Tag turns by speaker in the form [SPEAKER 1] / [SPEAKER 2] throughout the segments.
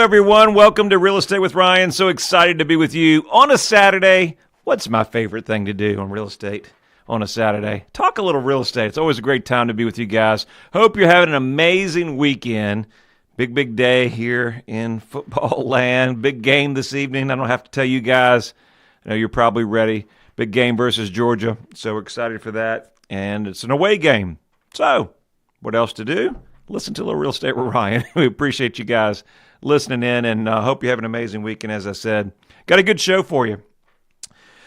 [SPEAKER 1] everyone. Welcome to Real Estate with Ryan. So excited to be with you on a Saturday. What's my favorite thing to do on real estate on a Saturday? Talk a little real estate. It's always a great time to be with you guys. Hope you're having an amazing weekend. Big day here in football land. Big game this evening. I don't have to tell you guys. I know you're probably ready. Big game versus Georgia. So we're excited for that. And it's an away game. So what else to do? Listen to a little Real Estate with Ryan. We appreciate you guys listening in, and hope you have an amazing weekend. As I said, got a good show for you.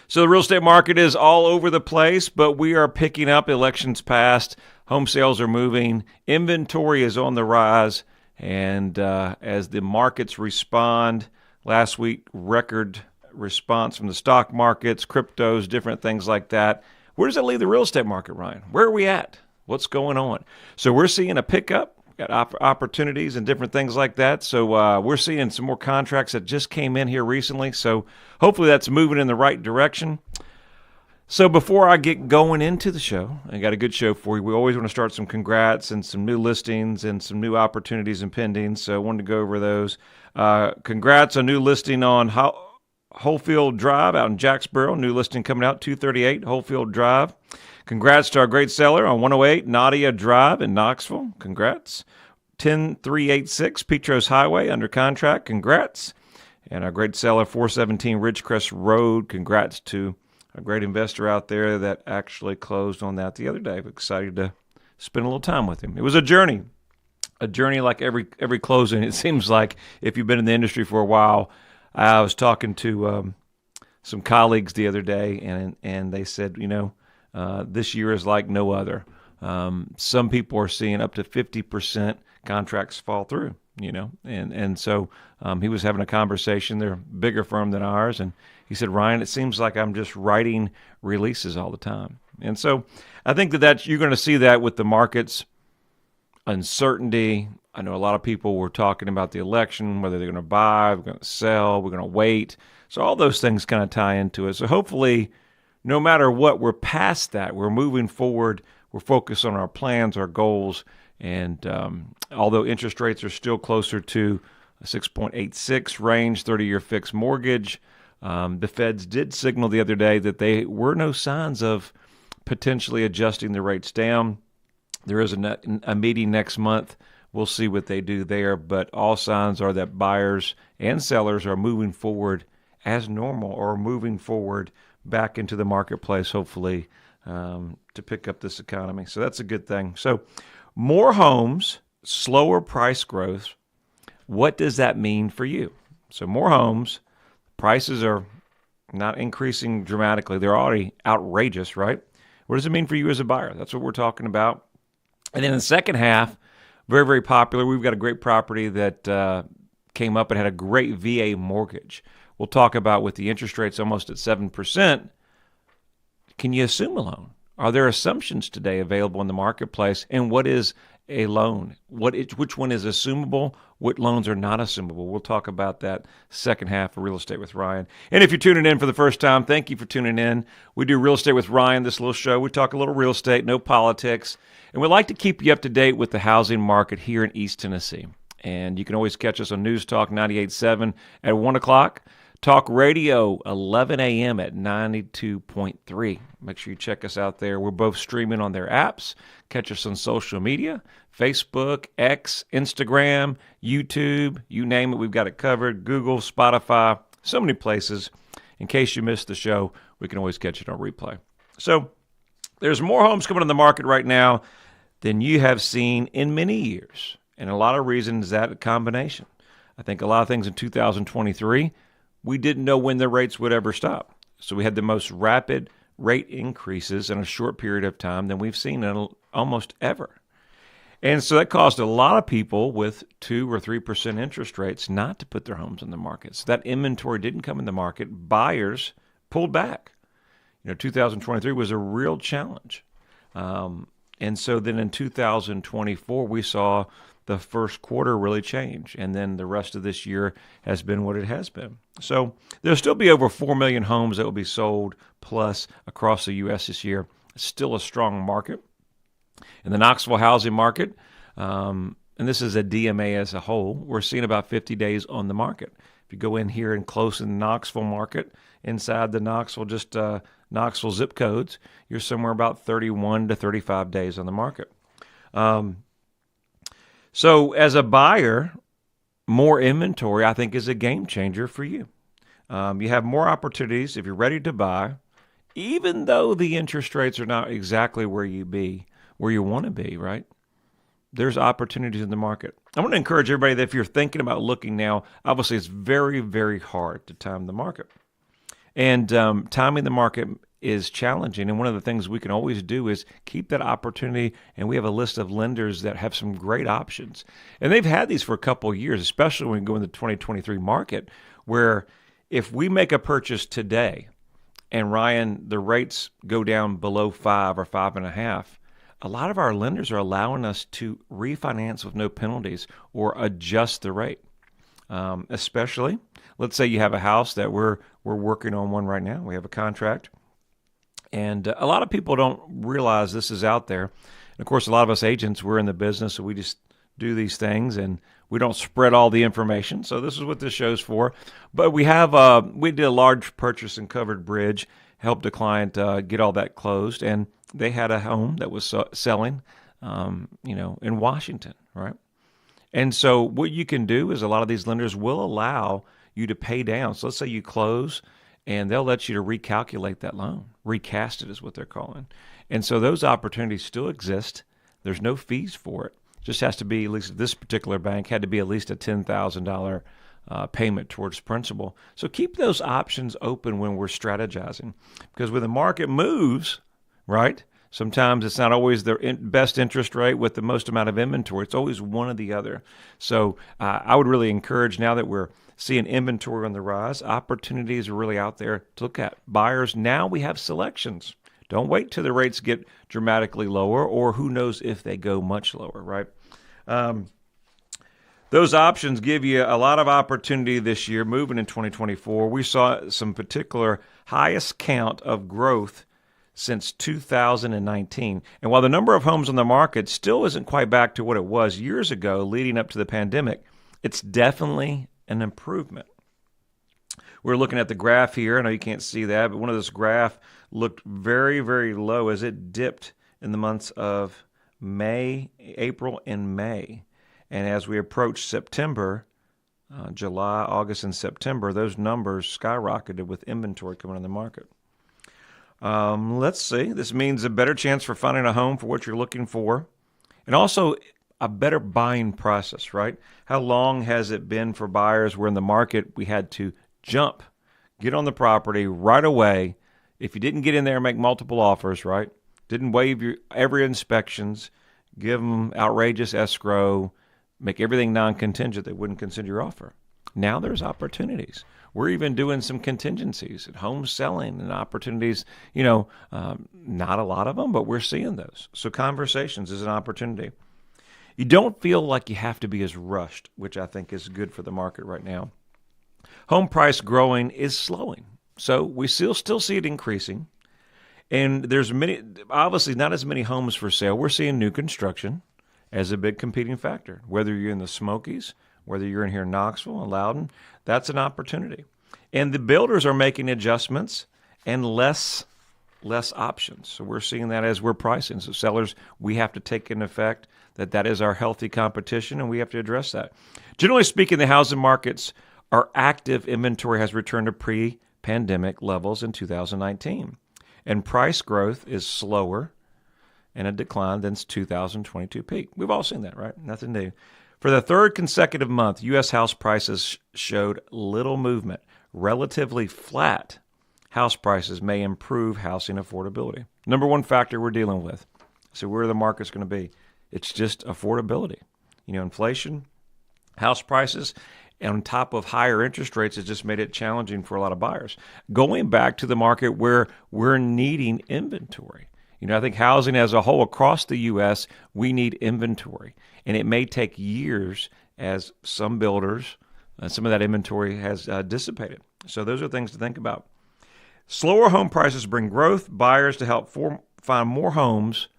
[SPEAKER 1] So the real estate market is all over the place, but we are picking up. Elections passed. Home sales are moving. Inventory is on the rise. And as the markets respond, last week, record response from the stock markets, cryptos, different things like that. Where does that leave the real estate market, Ryan? Where are we at? What's going on? So we're seeing a pickup, got opportunities and different things like that. So we're seeing some more contracts that just came in here recently. So hopefully that's moving in the right direction. So before I get going into the show, I got a good show for you. We always want to start some congrats and some new listings and some new opportunities and pending. So I wanted to go over those. Congrats on new listing on Holefield Drive out in Jacksboro. New listing coming out, 238 Holefield Drive. Congrats to our great seller on 108 Nadia Drive in Knoxville. Congrats. 10386 Petros Highway under contract. Congrats. And our great seller, 417 Ridgecrest Road. Congrats to a great investor out there that actually closed on that the other day. I'm excited to spend a little time with him. It was a journey like every closing. It seems like if you've been in the industry for a while. I was talking to some colleagues the other day, and they said, this year is like no other. Some people are seeing up to 50% contracts fall through, and so he was having a conversation. They're a bigger firm than ours, and he said, Ryan, it seems like I'm just writing releases all the time. And so I think that you're going to see that with the markets, uncertainty. I know a lot of people were talking about the election, whether they're going to buy, we're going to sell, we're going to wait. So all those things kind of tie into it. So hopefully, no matter what, we're past that. We're moving forward. We're focused on our plans, our goals. And although interest rates are still closer to a 6.86 range, 30-year fixed mortgage, the Feds did signal the other day that they were no signs of potentially adjusting the rates down. There is a meeting next month. We'll see what they do there. But all signs are that buyers and sellers are moving forward as normal or moving forward back into the marketplace, hopefully, to pick up this economy. So that's a good thing. So more homes, slower price growth. What does that mean for you? So more homes, prices are not increasing dramatically. They're already outrageous, right? What does it mean for you as a buyer? That's what we're talking about. And then in the second half, very, very popular. We've got a great property that came up and had a great VA mortgage. We'll talk about with the interest rates almost at 7%, can you assume a loan? Are there assumptions today available in the marketplace? And what is a loan? Which one is assumable? What loans are not assumable? We'll talk about that second half of Real Estate with Ryan. And if you're tuning in for the first time, thank you for tuning in. We do Real Estate with Ryan, this little show. We talk a little real estate, no politics. And we like to keep you up to date with the housing market here in East Tennessee. And you can always catch us on News Talk 98.7 at 1 o'clock. Talk Radio, 11 a.m. at 92.3. Make sure you check us out there. We're both streaming on their apps. Catch us on social media, Facebook, X, Instagram, YouTube, you name it. We've got it covered. Google, Spotify, so many places. In case you missed the show, we can always catch it on replay. So there's more homes coming on the market right now than you have seen in many years. And a lot of reasons that a combination. I think a lot of things in 2023, we didn't know when the rates would ever stop. So we had the most rapid rate increases in a short period of time than we've seen in almost ever. And so that caused a lot of people with 2 or 3% interest rates not to put their homes on the market. So that inventory didn't come in the market. Buyers pulled back. 2023 was a real challenge. And so then in 2024, we saw the first quarter really change. And then the rest of this year has been what it has been. So there'll still be over 4 million homes that will be sold plus across the U.S. this year. It's still a strong market. In the Knoxville housing market, and this is a DMA as a whole, we're seeing about 50 days on the market. If you go in here and close in the Knoxville market, inside the Knoxville, just Knoxville zip codes, you're somewhere about 31 to 35 days on the market. So as a buyer, more inventory, I think, is a game changer for you. You have more opportunities if you're ready to buy, even though the interest rates are not exactly where you want to be, right? There's opportunities in the market. I want to encourage everybody that if you're thinking about looking now, obviously it's very, very hard to time the market. And timing the market is challenging. And one of the things we can always do is keep that opportunity. And we have a list of lenders that have some great options. And they've had these for a couple of years, especially when we go into the 2023 market, where if we make a purchase today and Ryan, the rates go down below 5 or 5.5, a lot of our lenders are allowing us to refinance with no penalties or adjust the rate. Especially, let's say you have a house that we're working on one right now. We have a contract. And a lot of people don't realize this is out there. And of course, a lot of us agents, we're in the business, so we just do these things and we don't spread all the information. So this is what this show's for. But we did a large purchase and covered bridge, helped a client get all that closed, and they had a home that was selling, in Washington, right? And so what you can do is a lot of these lenders will allow you to pay down. So let's say you close, and they'll let you to recalculate that loan. Recast it is what they're calling. And so those opportunities still exist. There's no fees for it. Just has to be, at least this particular bank, had to be at least a $10,000 payment towards principal. So keep those options open when we're strategizing. Because when the market moves, right, sometimes it's not always the best interest rate with the most amount of inventory. It's always one or the other. So I would really encourage, now that we're seeing inventory on the rise, opportunities are really out there to look at. Buyers, now we have selections. Don't wait till the rates get dramatically lower, or who knows if they go much lower, right? Those options give you a lot of opportunity this year. Moving in 2024, we saw some particular highest count of growth since 2019. And while the number of homes on the market still isn't quite back to what it was years ago leading up to the pandemic, it's definitely an improvement. We're looking at the graph here. I know you can't see that, but one of this graph looked very, very low as it dipped in the months of April and May. And as we approach September, July, August, and September, those numbers skyrocketed with inventory coming on the market. Let's see. This means a better chance for finding a home for what you're looking for, and also a better buying process, right? How long has it been for buyers where in the market we had to jump, get on the property right away? If you didn't get in there and make multiple offers, right? Didn't waive every inspections, give them outrageous escrow, make everything non-contingent, they wouldn't consider your offer. Now there's opportunities. We're even doing some contingencies at home selling and opportunities, not a lot of them, but we're seeing those. So conversations is an opportunity. You don't feel like you have to be as rushed, which I think is good for the market right now. Home price growing is slowing. So we still see it increasing. And there's obviously not as many homes for sale. We're seeing new construction as a big competing factor. Whether you're in the Smokies, whether you're in here in Knoxville and Loudon, that's an opportunity. And the builders are making adjustments and less options. So we're seeing that as we're pricing. So sellers, we have to take into effect that is our healthy competition, and we have to address that. Generally speaking, the housing markets, our active inventory has returned to pre-pandemic levels in 2019. And price growth is slower and a decline than 2022 peak. We've all seen that, right? Nothing new. For the third consecutive month, U.S. house prices showed little movement. Relatively flat house prices may improve housing affordability. Number one factor we're dealing with. So where the market's going to be. It's just affordability. Inflation, house prices, and on top of higher interest rates, has just made it challenging for a lot of buyers. Going back to the market where we're needing inventory. I think housing as a whole across the U.S., we need inventory. And it may take years as some builders, some of that inventory has dissipated. So those are things to think about. Slower home prices bring growth, buyers to help find more homes,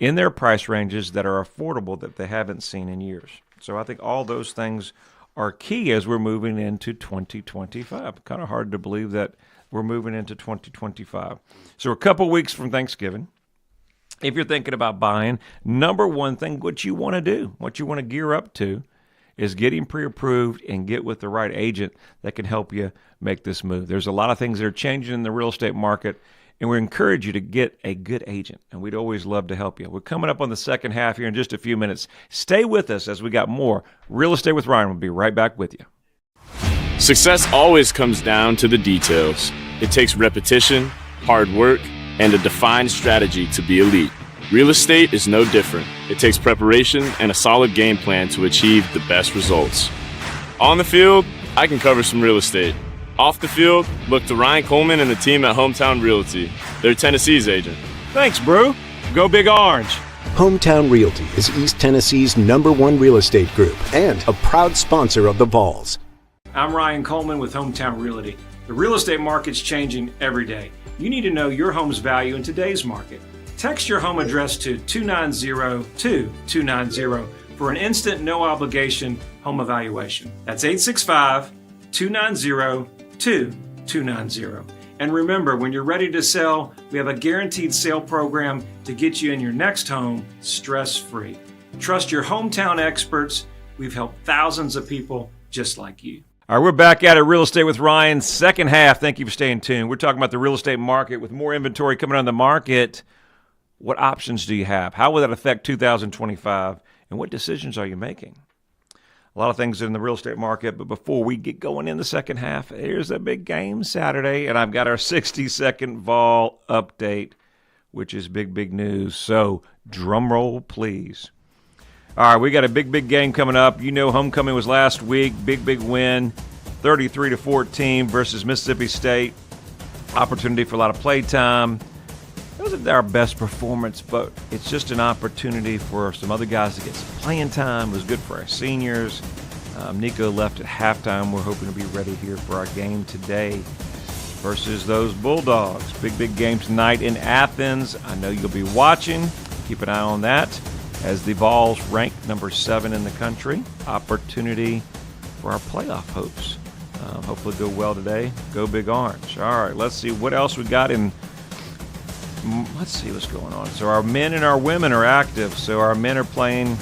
[SPEAKER 1] in their price ranges that are affordable that they haven't seen in years. So I think all those things are key as we're moving into 2025. Kind of hard to believe that we're moving into 2025. So we're a couple weeks from Thanksgiving. If you're thinking about buying, number one thing, what you want to do, what you want to gear up to, is getting pre-approved and get with the right agent that can help you make this move. There's a lot of things that are changing in the real estate market, and we encourage you to get a good agent, and we'd always love to help you. We're coming up on the second half here in just a few minutes. Stay with us as we got more Real Estate with Ryan. We'll be right back with you.
[SPEAKER 2] Success always comes down to the details. It takes repetition, hard work, and a defined strategy to be elite. Real estate is no different. It takes preparation and a solid game plan to achieve the best results. On the field, I can cover some real estate. Off the field, look to Ryan Coleman and the team at Hometown Realty. They're Tennessee's agent.
[SPEAKER 1] Thanks, Brew. Go Big Orange.
[SPEAKER 3] Hometown Realty is East Tennessee's #1 real estate group and a proud sponsor of the Vols.
[SPEAKER 1] I'm Ryan Coleman with Hometown Realty. The real estate market's changing every day. You need to know your home's value in today's market. Text your home address to 290-2290 for an instant, no-obligation home evaluation. That's 865-290-2290. And remember, when you're ready to sell, we have a guaranteed sale program to get you in your next home stress-free. Trust your hometown experts. We've helped thousands of people just like you. All right, we're back at it, Real Estate with Ryan, second half. Thank you for staying tuned. We're talking about the real estate market with more inventory coming on the market. What options do you have? How will that affect 2025? And what decisions are you making? A lot of things in the real estate market, but before we get going in the second half, here's a big game Saturday, and I've got our 60-second Vol update, which is big news. So drum roll, please. All right, we got a big game coming up. You know, homecoming was last week. Big win, 33-14 versus Mississippi State. Opportunity for a lot of play time. It wasn't our best performance, but it's just an opportunity for some other guys to get some playing time. It was good for our seniors. Nico left at halftime. We're hoping to be ready here for our game today versus those Bulldogs. Big game tonight in Athens. I know you'll be watching. Keep an eye on that as the Vols rank number 7 in the country. Opportunity for our playoff hopes. Hopefully go well today. Go Big Orange. All right, let's see what else we got in. Let's see what's going on. So our men and our women are active. So our men are playing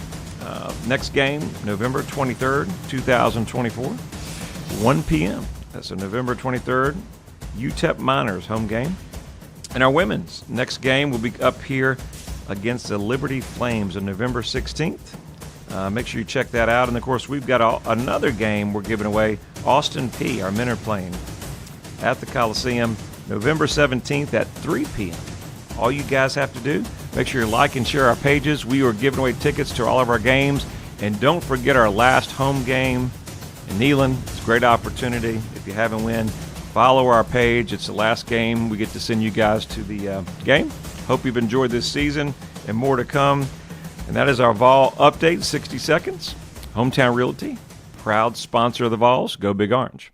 [SPEAKER 1] next game, November 23rd, 2024, 1 p.m. That's November 23rd, UTEP Miners home game. And our women's next game will be up here against the Liberty Flames on November 16th. Make sure you check that out. And, of course, we've got another game we're giving away. Austin P. Our men are playing at the Coliseum November 17th at 3 p.m. All you guys have to do, make sure you like and share our pages. We are giving away tickets to all of our games. And don't forget our last home game in Neyland. It's a great opportunity. If you haven't won, follow our page. It's the last game. We get to send you guys to the game. Hope you've enjoyed this season and more to come. And that is our Vol update, 60 seconds. Hometown Realty, proud sponsor of the Vols. Go Big Orange.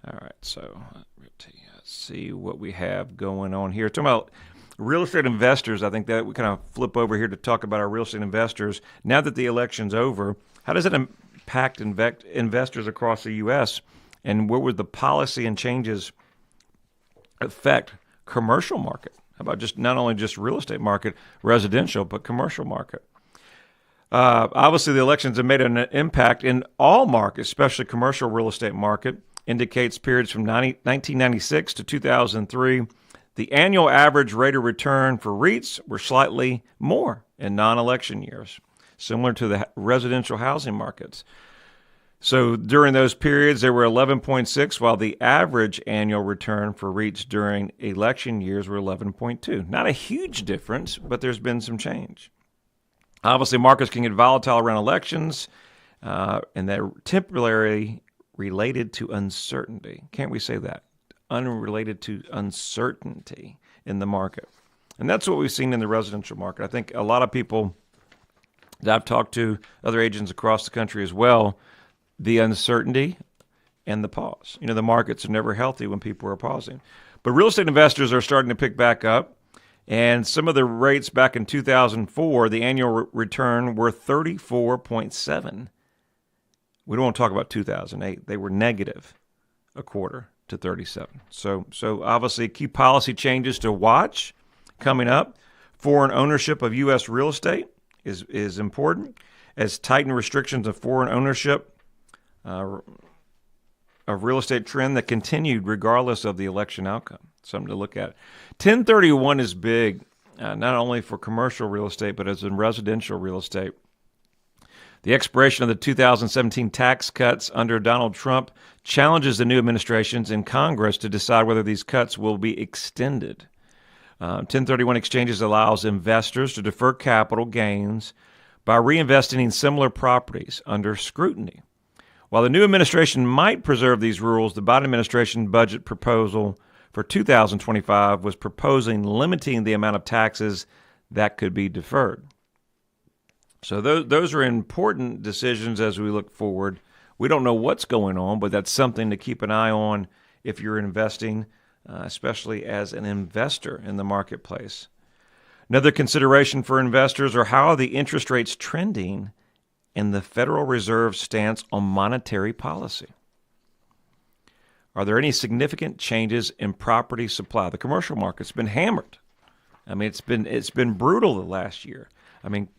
[SPEAKER 1] All right, so let's see what we have going on here. Talking about real estate investors, I think that we kind of flip over here to talk about our real estate investors. Now that the election's over, how does it impact investors across the U.S., and where would the policy and changes affect commercial market? How about just not only just real estate market, residential, but commercial market? Obviously, the elections have made an impact in all markets, especially commercial real estate market. Indicates periods from 1996 to 2003. The annual average rate of return for REITs were slightly more in non-election years, similar to the residential housing markets. So during those periods, they were 11.6, while the average annual return for REITs during election years were 11.2. Not a huge difference, but there's been some change. Obviously, markets can get volatile around elections, and they're temporarily related to uncertainty. Can't we say that? Unrelated to uncertainty in the market. And that's what we've seen in the residential market. I think a lot of people that I've talked to, other agents across the country as well, the uncertainty and the pause. You know, the markets are never healthy when people are pausing. But real estate investors are starting to pick back up. And some of the rates back in 2004, the annual return were 34.7. We don't want to talk about 2008. They were negative a quarter to 37. So obviously key policy changes to watch coming up. Foreign ownership of U.S. real estate is important, as tightened restrictions of foreign ownership of real estate trend that continued regardless of the election outcome. Something to look at. 1031 is big, not only for commercial real estate, but as in residential real estate. The expiration of the 2017 tax cuts under Donald Trump challenges the new administrations in Congress to decide whether these cuts will be extended. 1031 exchanges allows investors to defer capital gains by reinvesting in similar properties under scrutiny. While the new administration might preserve these rules, the Biden administration budget proposal for 2025 was proposing limiting the amount of taxes that could be deferred. So those are important decisions as we look forward. We don't know what's going on, but that's something to keep an eye on if you're investing, especially as an investor in the marketplace. Another consideration for investors are how are the interest rates trending and the Federal Reserve's stance on monetary policy. Are there any significant changes in property supply? The commercial market's been hammered. I mean, it's been brutal the last year. I mean,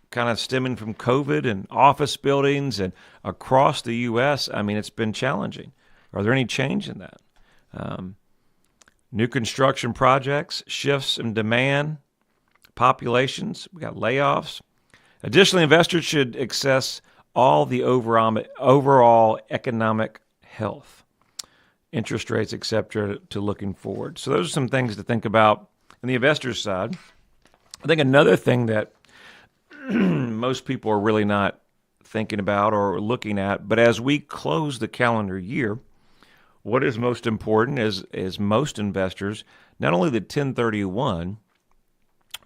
[SPEAKER 1] kind of stemming from COVID and office buildings and across the U.S., I mean, it's been challenging. Are there any change in that? New construction projects, shifts in demand, populations, we got layoffs. Additionally, investors should assess all the overall economic health, interest rates, etc., to looking forward. So those are some things to think about on the investor's side. I think another thing that most people are really not thinking about or looking at, but as we close the calendar year, what is most important is most investors, not only the 1031,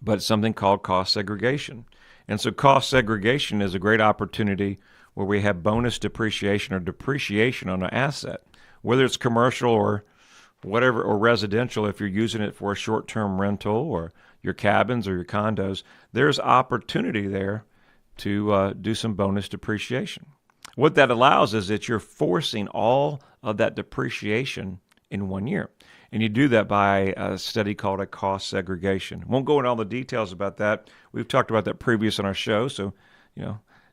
[SPEAKER 1] but something called cost segregation. And so cost segregation is a great opportunity where we have bonus depreciation or depreciation on an asset, whether it's commercial or whatever, or residential. If you're using it for a short-term rental or your cabins or your condos, there's opportunity there to do some bonus depreciation. What that allows is that you're forcing all of that depreciation in 1 year. And you do that by a study called a cost segregation. Won't go into all the details about that. We've talked about that previous on our show. So,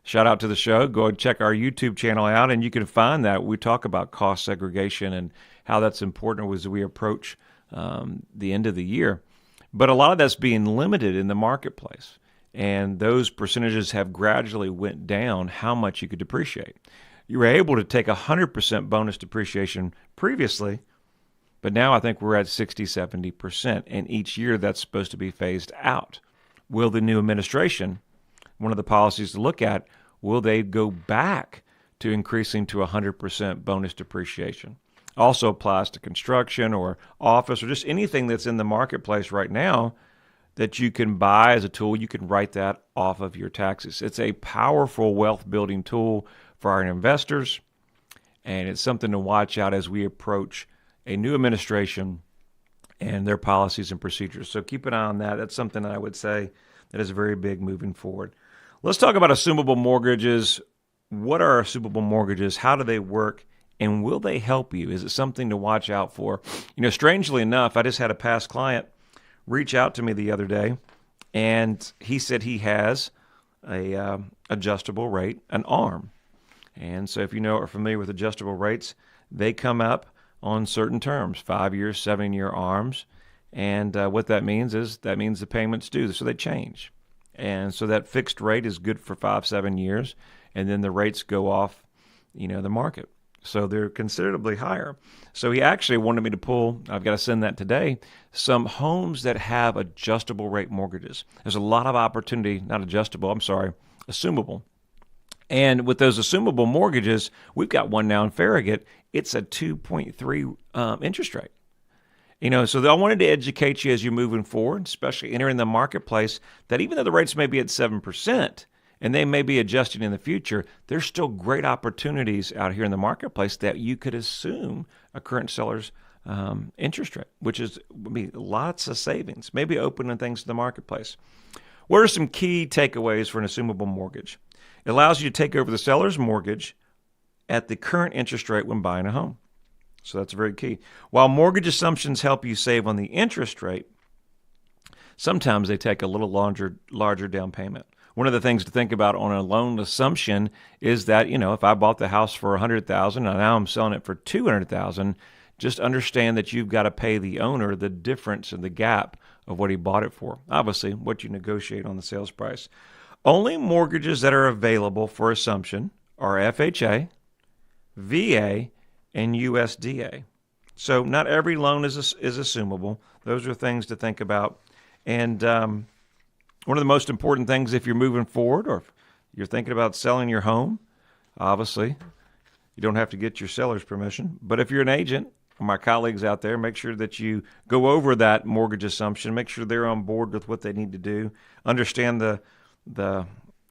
[SPEAKER 1] shout out to the show. Go and check our YouTube channel out, and you can find that. We talk about cost segregation and how that's important as we approach the end of the year. But a lot of that's being limited in the marketplace. And those percentages have gradually went down how much you could depreciate. You were able to take 100% bonus depreciation previously, but now I think we're at 60, 70%. And each year that's supposed to be phased out. Will the new administration, one of the policies to look at, will they go back to increasing to 100% bonus depreciation? Also applies to construction or office or just anything that's in the marketplace right now that you can buy as a tool. You can write that off of your taxes. It's a powerful wealth building tool for our investors, and it's something to watch out as we approach a new administration and their policies and procedures. So keep an eye on that. That's something that I would say that is very big moving forward. Let's talk about assumable mortgages. What are assumable mortgages? How do they work? And will they help you? Is it something to watch out for? Strangely enough, I just had a past client reach out to me the other day, and he said he has a adjustable rate, an ARM. And so if you are familiar with adjustable rates, they come up on certain terms, 5-year, 7-year ARMs. And what that means is the payments due, so they change. And so that fixed rate is good for 5-7 years, and then the rates go off, the market. So they're considerably higher. So he actually wanted me to pull, I've got to send that today, some homes that have adjustable rate mortgages. There's a lot of opportunity, assumable. And with those assumable mortgages, we've got one now in Farragut. It's a 2.3 interest rate. So I wanted to educate you as you're moving forward, especially entering the marketplace, that even though the rates may be at 7%, and they may be adjusting in the future, there's still great opportunities out here in the marketplace that you could assume a current seller's interest rate, which is lots of savings, maybe opening things to the marketplace. What are some key takeaways for an assumable mortgage? It allows you to take over the seller's mortgage at the current interest rate when buying a home. So that's very key. While mortgage assumptions help you save on the interest rate, sometimes they take a little larger down payment. One of the things to think about on a loan assumption is that, if I bought the house for $100,000 and now I'm selling it for $200,000, just understand that you've got to pay the owner the difference in the gap of what he bought it for. Obviously, what you negotiate on the sales price. Only mortgages that are available for assumption are FHA, VA, and USDA. So not every loan is assumable. Those are things to think about. And one of the most important things if you're moving forward or if you're thinking about selling your home, obviously, you don't have to get your seller's permission. But if you're an agent, or my colleagues out there, make sure that you go over that mortgage assumption, make sure they're on board with what they need to do, understand the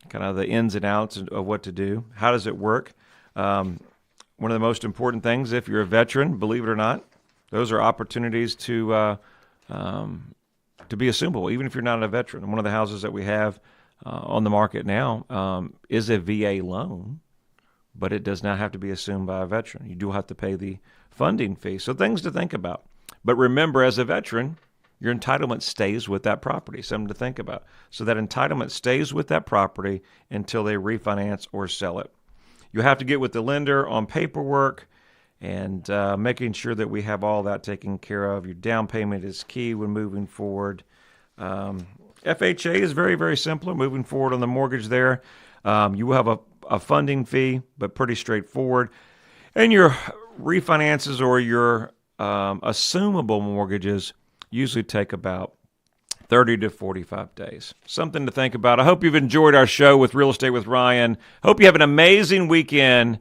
[SPEAKER 1] kind of the ins and outs of what to do. How does it work? One of the most important things, if you're a veteran, believe it or not, those are opportunities to be assumable, even if you're not a veteran. And one of the houses that we have on the market now is a VA loan, but it does not have to be assumed by a veteran. You do have to pay the funding fee. So things to think about. But remember, as a veteran, your entitlement stays with that property. Something to think about. So that entitlement stays with that property until they refinance or sell it. You have to get with the lender on paperwork and making sure that we have all that taken care of. Your down payment is key when moving forward. FHA is very, very simple moving forward on the mortgage there. You will have a funding fee, but pretty straightforward. And your refinances or your assumable mortgages usually take about 30 to 45 days. Something to think about. I hope you've enjoyed our show with Real Estate with Ryan. Hope you have an amazing weekend,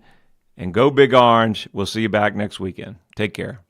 [SPEAKER 1] and go Big Orange. We'll see you back next weekend. Take care.